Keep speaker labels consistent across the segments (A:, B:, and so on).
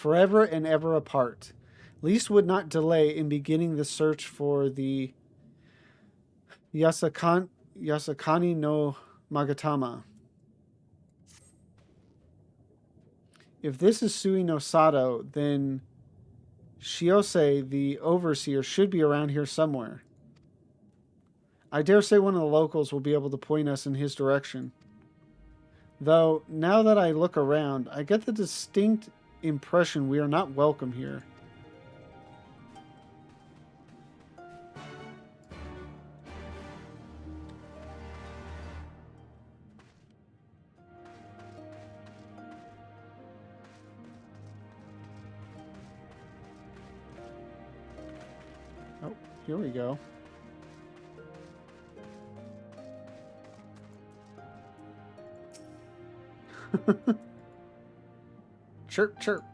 A: forever and ever apart. Least would not delay in beginning the search for the Yasakani no Magatama. If this is Sui no Sato, then Shiose, the overseer, should be around here somewhere. I dare say one of the locals will be able to point us in his direction. Though, now that I look around, I get the distinct impression we are not welcome here. Oh, here we go. Chirp, chirp.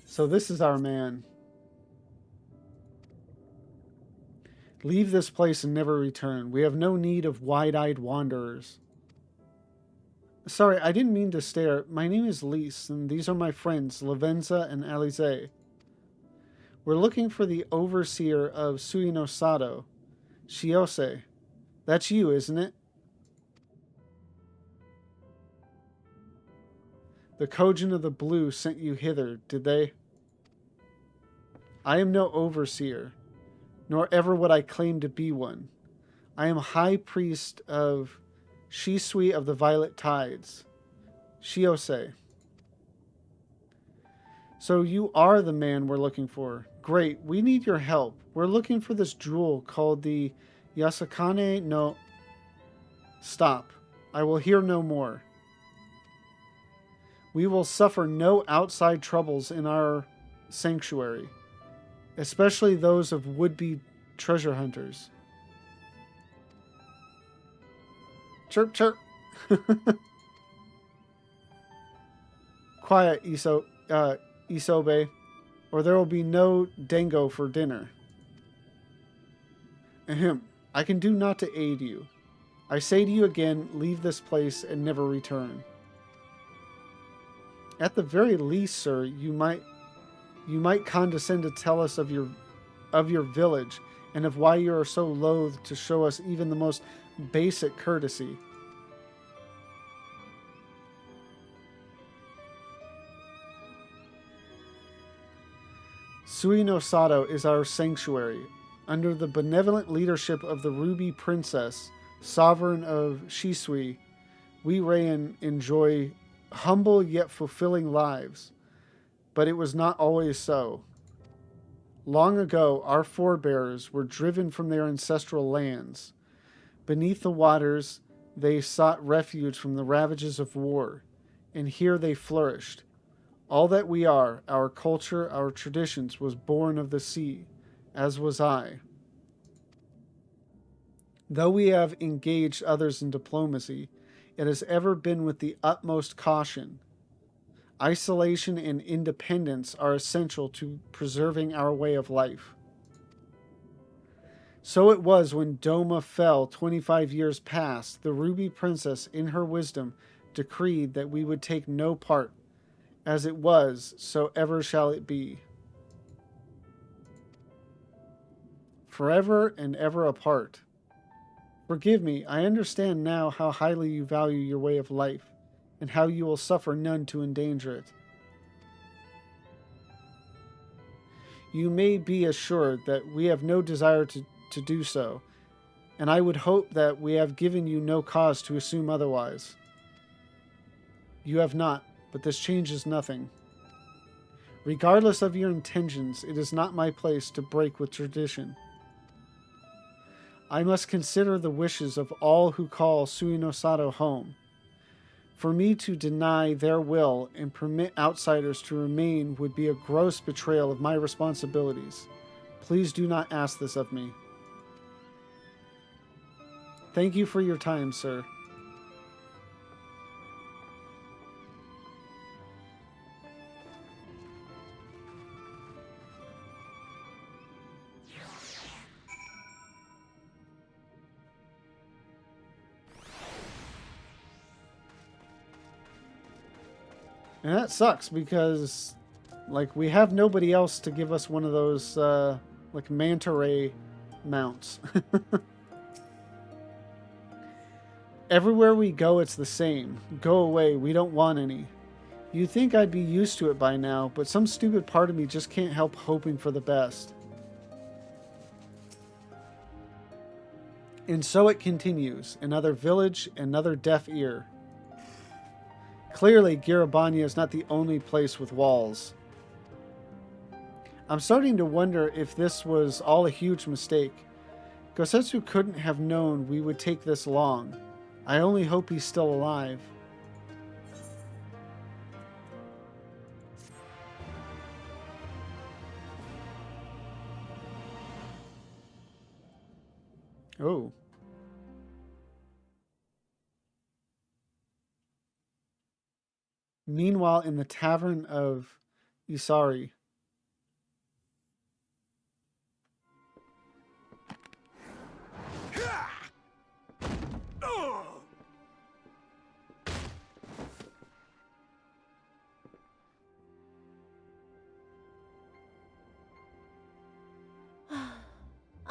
A: So this is our man. Leave this place and never return. We have no need of wide-eyed wanderers. Sorry, I didn't mean to stare. My name is Lise, and these are my friends, Lavenza and Alize. We're looking for the overseer of Sui no Sato, Shiose. That's you, isn't it? The Kojin of the Blue sent you hither, did they? I am no overseer, nor ever would I claim to be one. I am high priest of Shisui of the Violet Tides, Shiose. So you are the man we're looking for. Great, we need your help. We're looking for this jewel called the Yasakane no... Stop. I will hear no more. We will suffer no outside troubles in our sanctuary, especially those of would-be treasure hunters. Chirp, chirp. Quiet, Isobe, or there will be no dango for dinner. Ahem. I can do naught to aid you. I say to you again, leave this place and never return. At the very least, sir, you might condescend to tell us of your village and of why you are so loath to show us even the most basic courtesy. Sui no Sato is our sanctuary. Under the benevolent leadership of the Ruby Princess, sovereign of Shisui, we Reian enjoy humble yet fulfilling lives. But it was not always so. Long ago, our forebears were driven from their ancestral lands. Beneath the waters, they sought refuge from the ravages of war, and here they flourished. All that we are, our culture, our traditions, was born of the sea, as was I. Though we have engaged others in diplomacy, it has ever been with the utmost caution. Isolation and independence are essential to preserving our way of life. So it was when Doma fell 25 years past, the Ruby Princess, in her wisdom, decreed that we would take no part. As it was, so ever shall it be. Forever and ever apart. Forgive me, I understand now how highly you value your way of life, and how you will suffer none to endanger it. You may be assured that we have no desire to do so, and I would hope that we have given you no cause to assume otherwise. You have not, but this changes nothing. Regardless of your intentions, it is not my place to break with tradition. I must consider the wishes of all who call Sui no Sato home. For me to deny their will and permit outsiders to remain would be a gross betrayal of my responsibilities. Please do not ask this of me. Thank you for your time, sir. And that sucks because, like, we have nobody else to give us one of those, like, manta ray mounts. Everywhere we go, it's the same. Go away, we don't want any. You'd think I'd be used to it by now, but some stupid part of me just can't help hoping for the best. And so it continues. Another village, another deaf ear. Clearly, Garabanya is not the only place with walls. I'm starting to wonder if this was all a huge mistake. Gosetsu couldn't have known we would take this long. I only hope he's still alive. Oh. Meanwhile, in the tavern of Isari.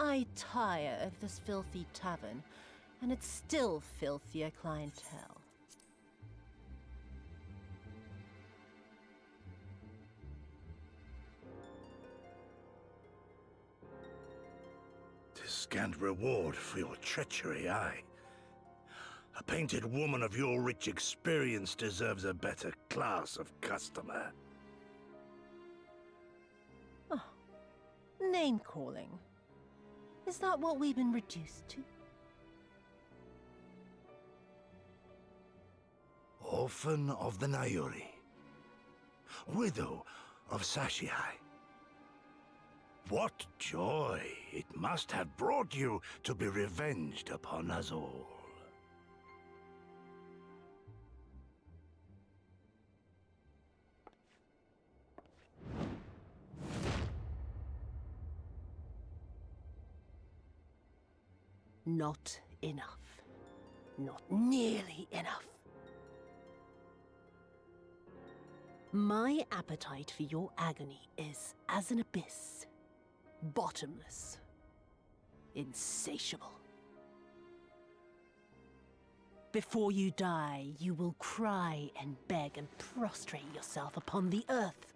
B: I tire of this filthy tavern, and it's still filthier clientele.
C: "'Tis scant reward for your treachery, aye. A painted woman of your rich experience deserves a better class of customer.
B: Oh, name-calling. Is that what we've been reduced to?
C: Orphan of the Nayuri. Widow of Sashihai. What joy it must have brought you to be revenged upon us all.
B: Not enough. Not nearly enough. My appetite for your agony is as an abyss. Bottomless. Insatiable. Before you die, you will cry and beg and prostrate yourself upon the earth.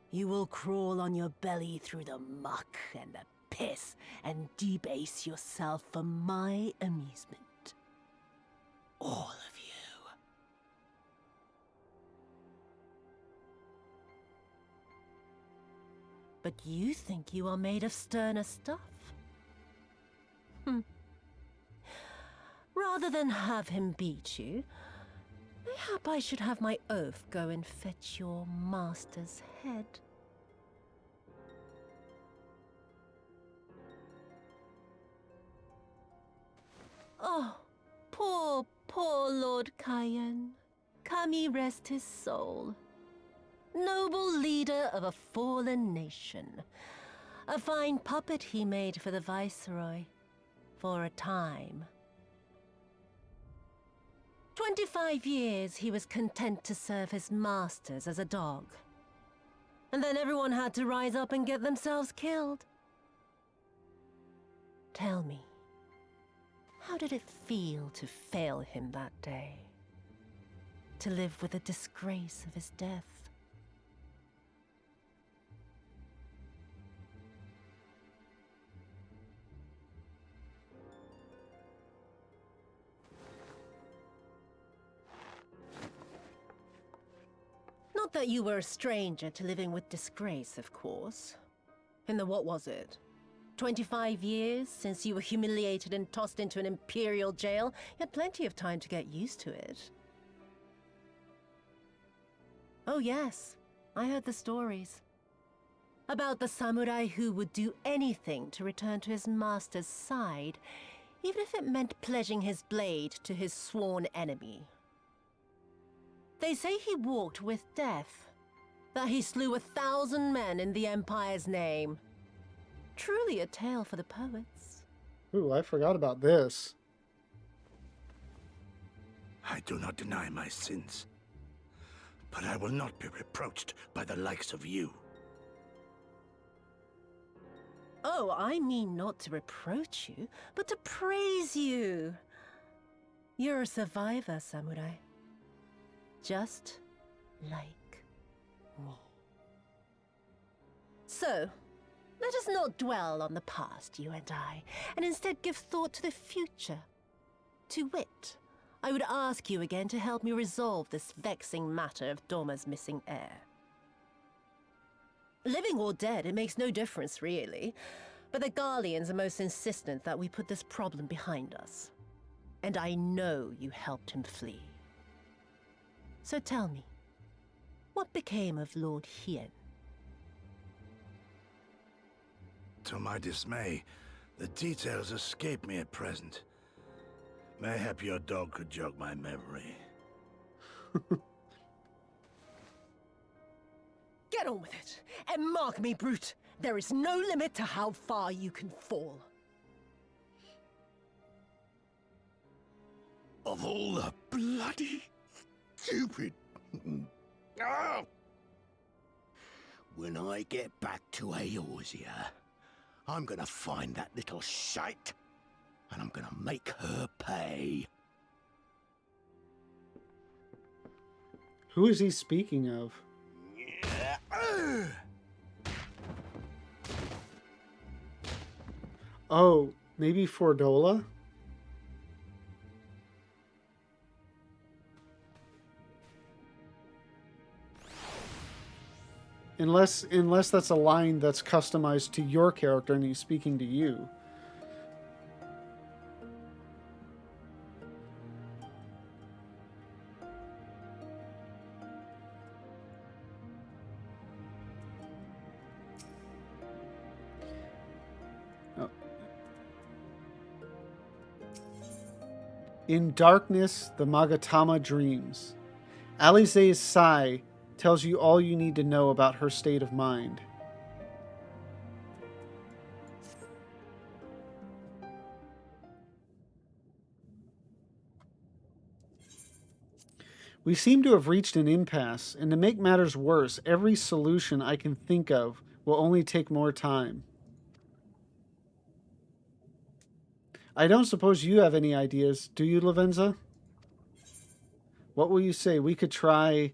B: You will crawl on your belly through the muck and the piss and debase yourself for my amusement. All of you. But you think you are made of sterner stuff? Rather than have him beat you, mayhap I should have my oaf go and fetch your master's head. Oh, poor Lord Cayenne. Kami rest his soul. Noble leader of a fallen nation. A fine puppet he made for the Viceroy. For a time. 25 years he was content to serve his masters as a dog. And then everyone had to rise up and get themselves killed. Tell me, how did it feel to fail him that day? To live with the disgrace of his death? Not that you were a stranger to living with disgrace, of course. In the what was it? 25 years since you were humiliated and tossed into an imperial jail? You had plenty of time to get used to it. Oh yes, I heard the stories. About the samurai who would do anything to return to his master's side, even if it meant pledging his blade to his sworn enemy. They say he walked with death, that he slew 1,000 men in the Empire's name. Truly a tale for the poets.
A: Ooh, I forgot about this.
C: I do not deny my sins. but I will not be reproached by the likes of you.
B: Oh, I mean not to reproach you, but to praise you. You're a survivor, samurai. Just like me. So, let us not dwell on the past, you and I, and instead give thought to the future. To wit, I would ask you again to help me resolve this vexing matter of Doma's missing heir. Living or dead, it makes no difference, really. But the Garleans are most insistent that we put this problem behind us. And I know you helped him flee. So tell me, what became of Lord Hien?
C: To my dismay, the details escape me at present. Mayhap your dog could jog my memory.
B: Get on with it, and mark me, brute. There is no limit to how far you can fall.
C: Of all the bloody stupid... Oh! When I get back to Eorzea, I'm gonna find that little shite, and I'm gonna make her pay.
A: Who is he speaking of? Oh, maybe Fordola? Unless that's a line that's customized to your character and he's speaking to you. Oh. In darkness, the Magatama dreams. Alize's sigh tells you all you need to know about her state of mind. We seem to have reached an impasse, and to make matters worse, every solution I can think of will only take more time. I don't suppose you have any ideas, do you, Lavenza? What will you say? We could try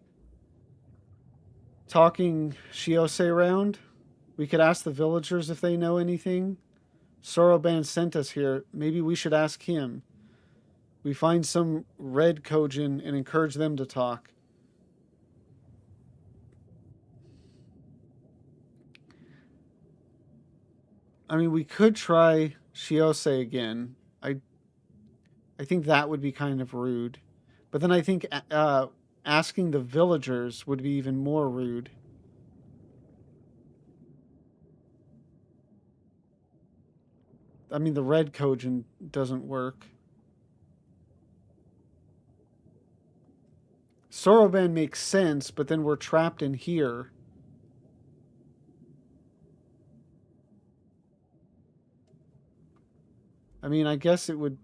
A: talking Shiose around. We could ask the villagers if they know anything. Soroban sent us here. Maybe we should ask him. We find some red Kojin and encourage them to talk. I mean, we could try Shiose again. I think that would be kind of rude. But then I think asking the villagers would be even more rude. I mean, the red Kojin doesn't work. Soroban makes sense, but then we're trapped in here. I mean, I guess it would...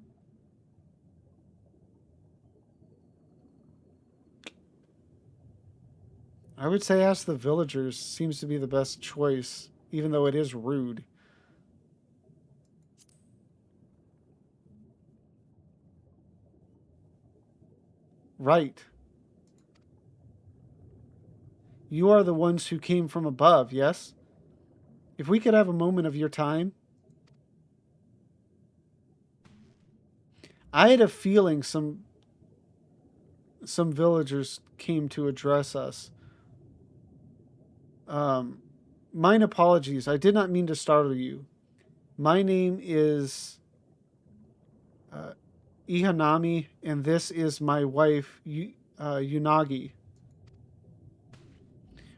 A: I would say ask the villagers seems to be the best choice, even though it is rude. Right. You are the ones who came from above, yes? If we could have a moment of your time. I had a feeling some villagers came to address us. Mine apologies. I did not mean to startle you. My name is Ihanami, and this is my wife, Unagi.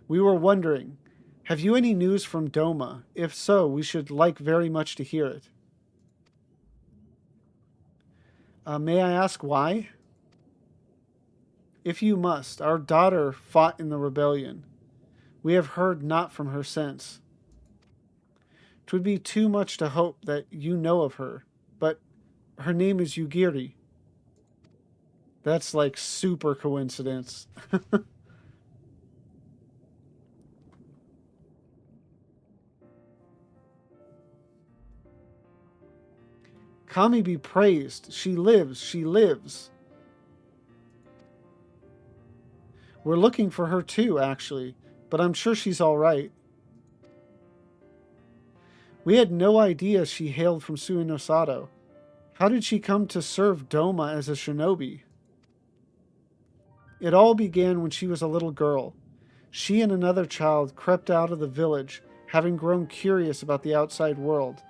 A: We were wondering, have you any news from Doma? If so, we should like very much to hear it. May I ask why? If you must, our daughter fought in the rebellion. We have heard not from her since. 'Twould be too much to hope that you know of her, but her name is Yugiri. That's like super coincidence. Kami be praised. She lives. She lives. We're looking for her too, actually, but I'm sure she's all right. We had no idea she hailed from Suinosato. How did she come to serve Doma as a shinobi? It all began when she was a little girl. She and another child crept out of the village, having grown curious about the outside world.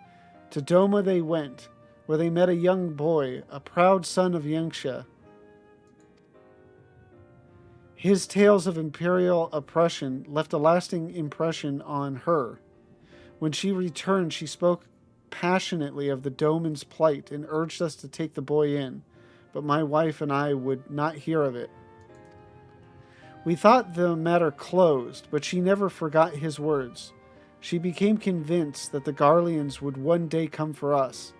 A: To Doma they went, where they met a young boy, a proud son of Yanxia. His tales of imperial oppression left a lasting impression on her. When she returned, she spoke passionately of the Doman's plight and urged us to take the boy in, but my wife and I would not hear of it. We thought the matter closed, but she never forgot his words. She became convinced that the Garleans would one day come for us,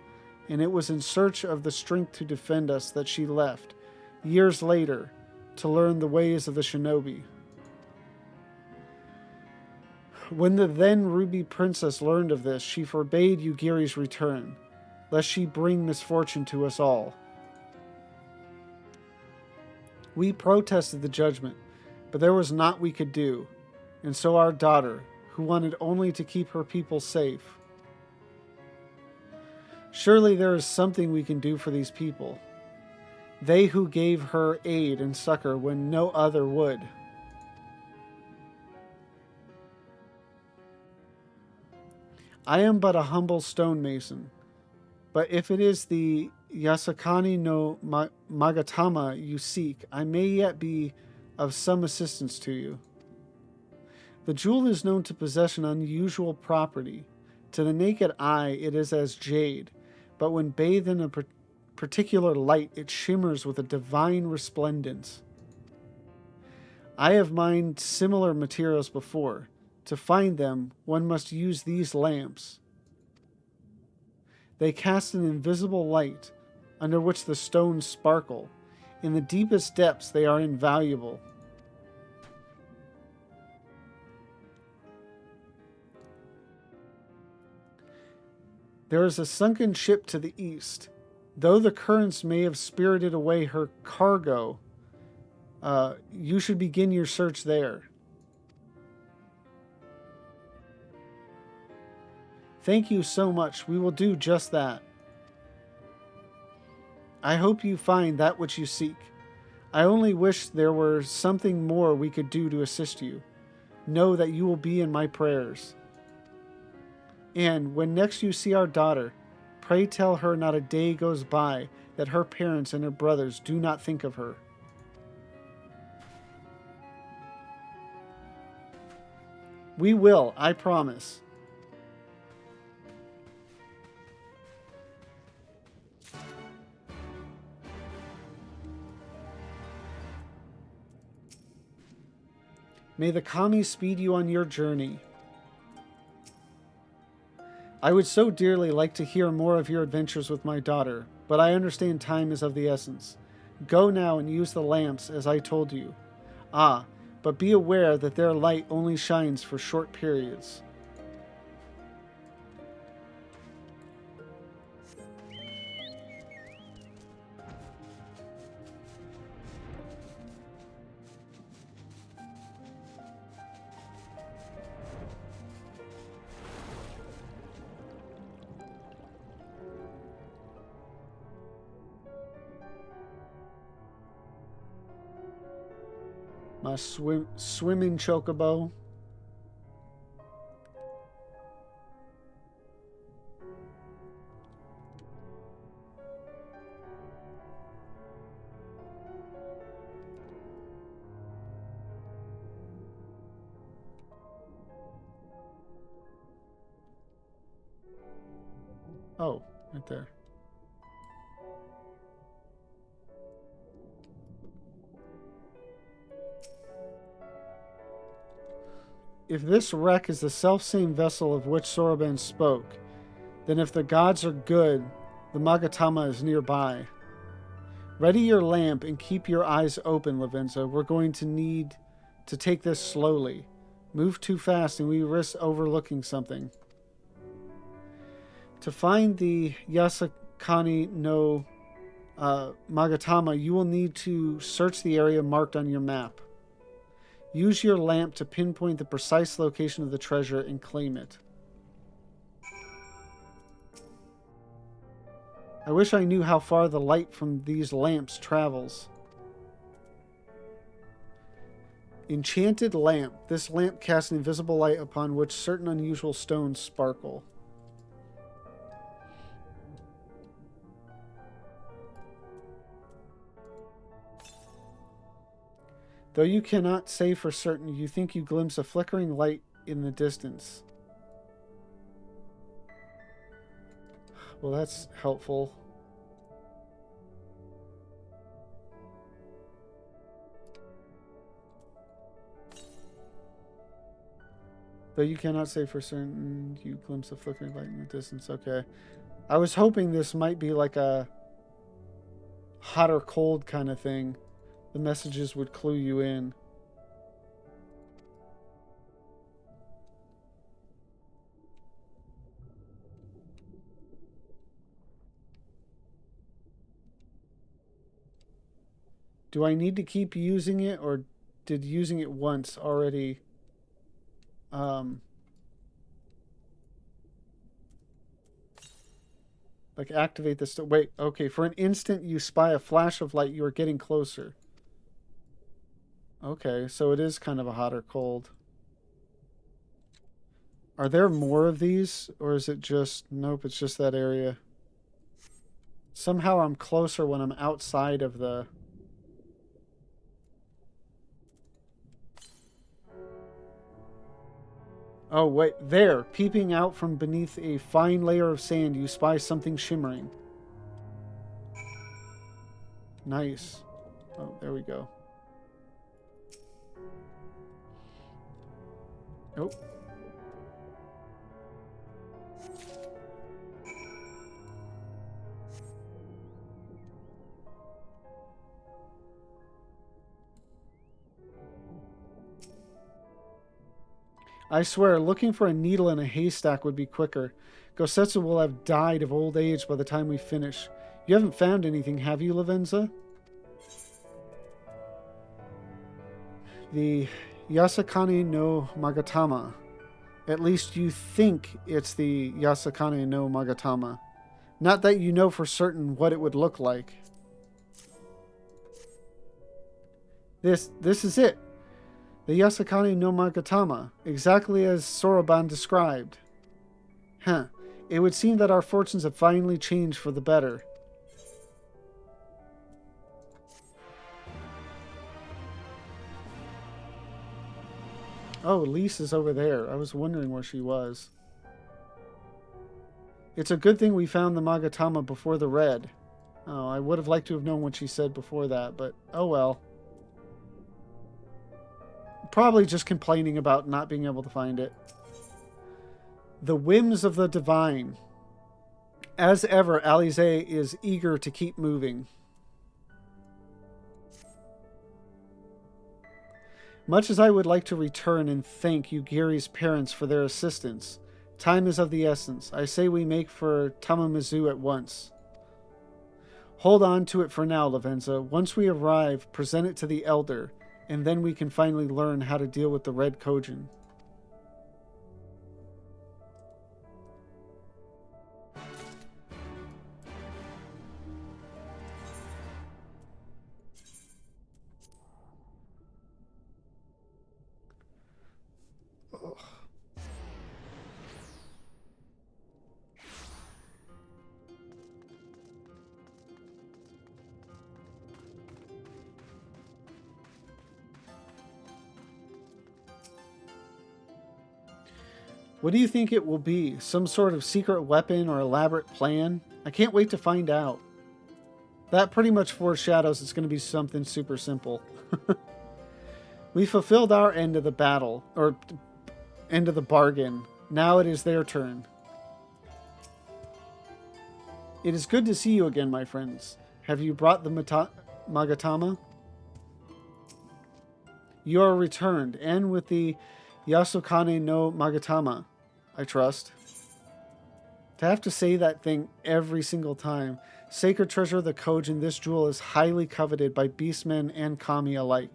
A: and it was in search of the strength to defend us that she left, years later, to learn the ways of the shinobi. When the then Ruby Princess learned of this, she forbade Yugiri's return, lest she bring misfortune to us all. We protested the judgment, but there was naught we could do, and so our daughter, who wanted only to keep her people safe. Surely there is something we can do for these people. They who gave her aid and succor when no other would. I am but a humble stonemason, but if it is the Yasakani no Magatama you seek, I may yet be of some assistance to you. The jewel is known to possess an unusual property. To the naked eye, it is as jade, but when bathed in a particular light, it shimmers with a divine resplendence. I have mined similar materials before. To find them, one must use these lamps. They cast an invisible light, under which the stones sparkle. In the deepest depths, they are invaluable. There is a sunken ship to the east. Though the currents may have spirited away her cargo, you should begin your search there. Thank you so much. We will do just that. I hope you find that which you seek. I only wish there were something more we could do to assist you. Know that you will be in my prayers. And when next you see our daughter, pray tell her not a day goes by that her parents and her brothers do not think of her. We will, I promise. May the kami speed you on your journey. I would so dearly like to hear more of your adventures with my daughter, but I understand time is of the essence. Go now and use the lamps as I told you. Ah, but be aware that their light only shines for short periods. My swimming chocobo. Oh, right there. If this wreck is the selfsame vessel of which Soroban spoke, then if the gods are good, the Magatama is nearby. Ready your lamp and keep your eyes open, Lavenza. We're going to need to take this slowly. Move too fast and we risk overlooking something. To find the Yasukani no Magatama, you will need to search the area marked on your map. Use your lamp to pinpoint the precise location of the treasure and claim it. I wish I knew how far the light from these lamps travels. Enchanted lamp. This lamp casts an invisible light upon which certain unusual stones sparkle. Though you cannot say for certain, you think you glimpse a flickering light in the distance. Well, that's helpful. Though you cannot say for certain, you glimpse a flickering light in the distance. Okay. I was hoping this might be like a hot or cold kind of thing. The messages would clue you in. Do I need to keep using it, or did using it once already like activate this? Wait, okay. For an instant you spy a flash of light, you are getting closer. Okay, so it is kind of a hot or cold. Are there more of these, or is it just... Nope, it's just that area. Somehow I'm closer when I'm outside of the... Oh, wait, there! Peeping out from beneath a fine layer of sand, you spy something shimmering. Nice. Oh, there we go. Oh. I swear, looking for a needle in a haystack would be quicker. Gosetsu will have died of old age by the time we finish. You haven't found anything, have you, Lavenza? The Yasukani no Magatama. At least you think it's the Yasukani no Magatama. Not that you know for certain what it would look like. This is it. The Yasukani no Magatama, exactly as Soroban described. Huh. It would seem that our fortunes have finally changed for the better. Oh, Lise is over there. I was wondering where she was. It's a good thing we found the Magatama before the red. Oh, I would have liked to have known what she said before that, but oh well. Probably just complaining about not being able to find it. The whims of the divine. As ever, Alize is eager to keep moving. Much as I would like to return and thank Yugiri's parents for their assistance, time is of the essence. I say we make for Tamamizu at once. Hold on to it for now, Lavenza. Once we arrive, present it to the Elder, and then we can finally learn how to deal with the Red Kojin. What do you think it will be? Some sort of secret weapon or elaborate plan? I can't wait to find out. That pretty much foreshadows it's going to be something super simple. We fulfilled our end of the battle, or end of the bargain. Now it is their turn. It is good to see you again, my friends. Have you brought the Magatama? You are returned, and with the Yasukane no Magatama, I trust. To have to say that thing every single time. Sacred treasure of the Kojin, this jewel is highly coveted by beastmen and kami alike.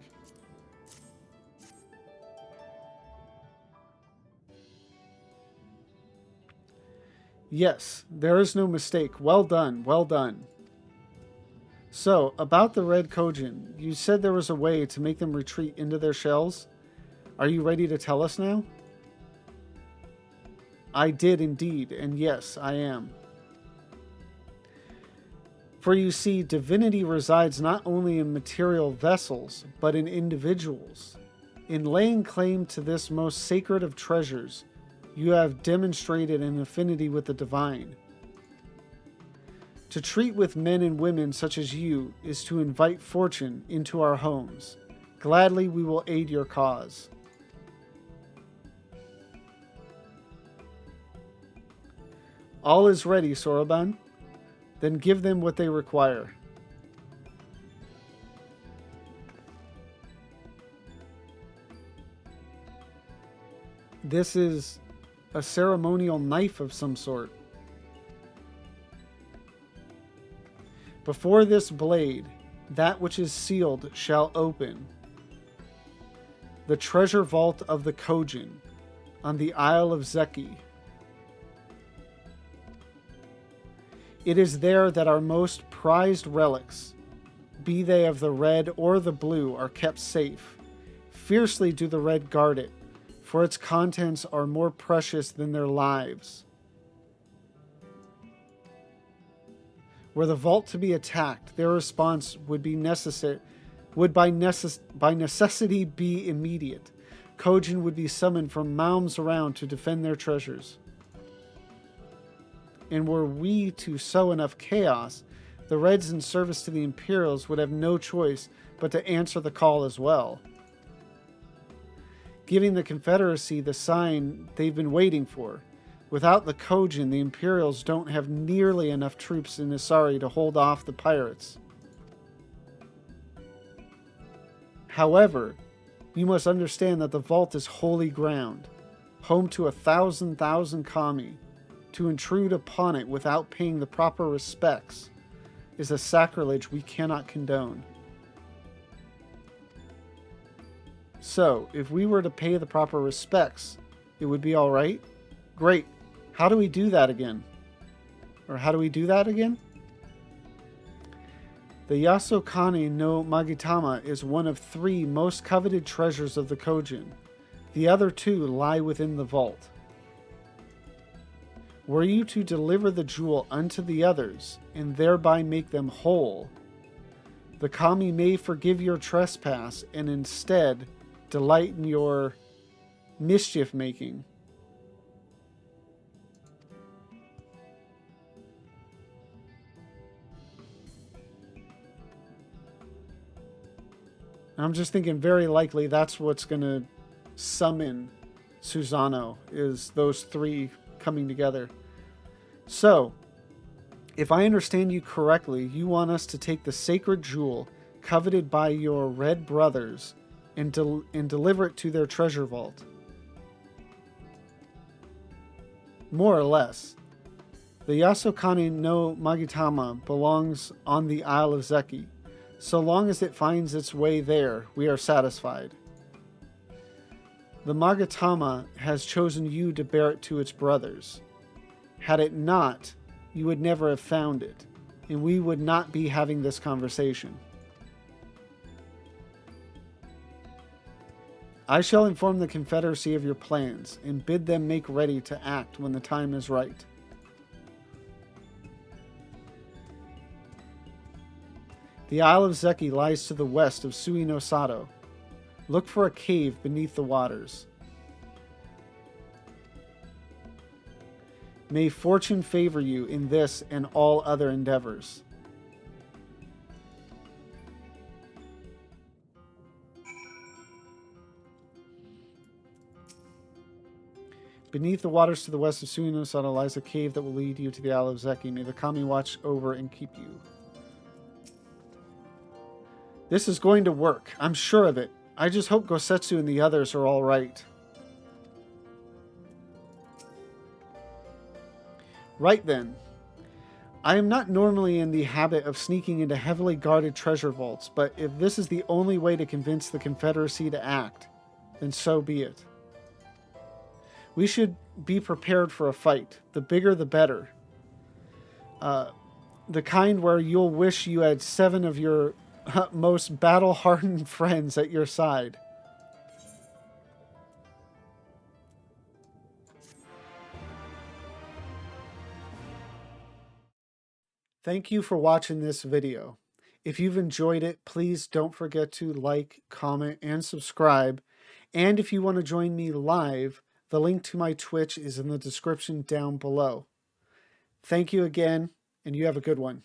A: Yes, there is no mistake. Well done, well done. So, about the red Kojin, you said there was a way to make them retreat into their shells. Are you ready to tell us now? I did indeed, and yes, I am. For you see, divinity resides not only in material vessels, but in individuals. In laying claim to this most sacred of treasures, you have demonstrated an affinity with the divine. To treat with men and women such as you is to invite fortune into our homes. Gladly we will aid your cause. All is ready, Soroban. Then give them what they require. This is a ceremonial knife of some sort. Before this blade, that which is sealed shall open. The treasure vault of the Kojin on the Isle of Zeki. It is there that our most prized relics, be they of the red or the blue, are kept safe. Fiercely do the red guard it, for its contents are more precious than their lives. Were the vault to be attacked, their response would by necessity be immediate. Kojin would be summoned from realms around to defend their treasures. And were we to sow enough chaos, the Reds in service to the Imperials would have no choice but to answer the call as well, giving the Confederacy the sign they've been waiting for. Without the Kojin, the Imperials don't have nearly enough troops in Isari to hold off the pirates. However, you must understand that the vault is holy ground, home to 1,000 kami. To intrude upon it without paying the proper respects is a sacrilege we cannot condone. So, if we were to pay the proper respects, it would be all right? Great. How do we do that again? Or how do we do that again? The Yasokane no Magitama is one of 3 most coveted treasures of the Kojin. The other 2 lie within the vault. Were you to deliver the jewel unto the others, and thereby make them whole, the kami may forgive your trespass and instead delight in your mischief-making. I'm just thinking very likely that's what's going to summon Susano, is those 3 coming together. So, if I understand you correctly, you want us to take the sacred jewel coveted by your red brothers and deliver it to their treasure vault. More or less. The Yasokane no Magitama belongs on the Isle of Zeki. So long as it finds its way there, we are satisfied. The Magatama has chosen you to bear it to its brothers. Had it not, you would never have found it, and we would not be having this conversation. I shall inform the Confederacy of your plans, and bid them make ready to act when the time is right. The Isle of Zeki lies to the west of Sui no Sato. Look for a cave beneath the waters. May fortune favor you in this and all other endeavors. Beneath the waters to the west of Sui no Sato lies a cave that will lead you to the Isle of Zeki. May the kami watch over and keep you. This is going to work. I'm sure of it. I just hope Gosetsu and the others are all right. Right then. I am not normally in the habit of sneaking into heavily guarded treasure vaults, but if this is the only way to convince the Confederacy to act, then so be it. We should be prepared for a fight. The bigger the better. The kind where you'll wish you had 7 of your most battle-hardened friends at your side. Thank you for watching this video. If you've enjoyed it, please don't forget to like, comment, and subscribe. And if you want to join me live, the link to my Twitch is in the description down below. Thank you again, and you have a good one.